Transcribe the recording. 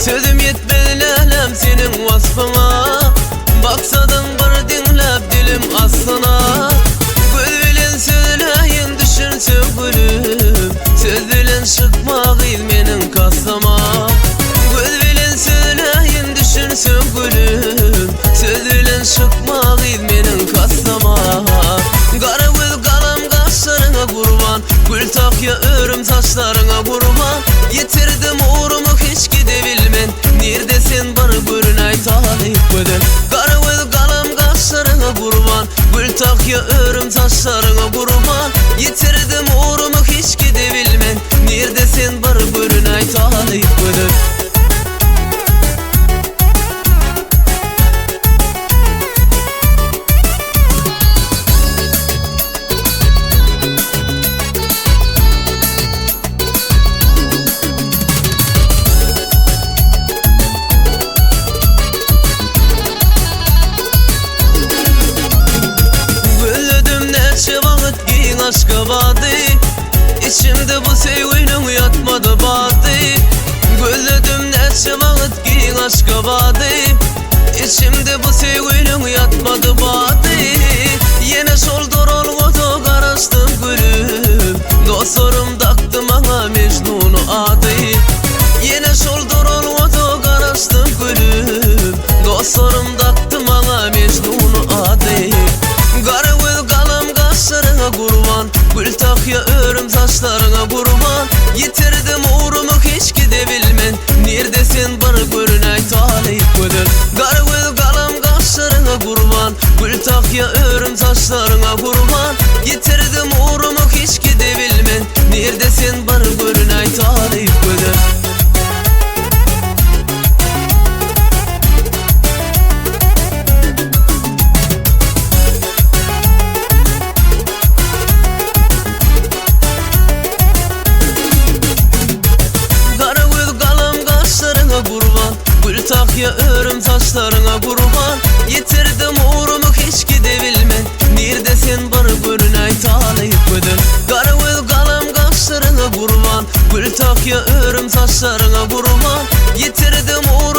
Sözüm yetmedi lelem senin vasfına. Baksadın bir dinlep dilim aslına. Göz bilen söyleyin düşünsün gülüm. Söz bilen çıkma gıyıl menin kasama. Göz bilen söyleyin düşünsün gülüm. Söz bilen çıkma gıyıl menin kasama. Kara göz kalam kaşlarına kurban. Gül takya örüm saçlarına kurban. Yitirdim uğrumu hiç gidebilmen. Nerede sen bar görün ay talip göden. Kara göz kalam kaşlarına kurban. Gül takya örüm saçlarına kurban. Yitirdim uğrumu hiç gidebilmen. Nerede sen bar görün ay talip göden. Aşka vardı İçimde bu sevginin yatmadı vardı. Gözledim neçe vakit ki aşka vardı İçimde bu sevginin yatmadı vardı. Yine soldur olmadı karıştım gülüm. Dostlarım taktı bana Mecnun'u adı. Yine soldur olmadı karıştım gülüm. Dostlarım taktı bana Mecnun'u adı. Kara göz kalam kaşlarına kurban. Gül takya örüm saçlarına kurban. Yitirdim uğrumu hiç gidebilmen. Nerede sen bar görün ay talip göden. Kara göz kalam kaşlarına kurban. Gül takya örüm saçlarına kurban. Yitirdim uğrumu hiç gidebilmen. Nerede sen bar görün ay talip göden. Gül takya örüm saçlarına kurban. Yitirdim uğrumu hiç gidebilmen. Nerede sen bar görün ay talip göden. Kara göz kalam kaşlarına kurban. Gül takya örüm saçlarına kurban. Yitirdim uğrumu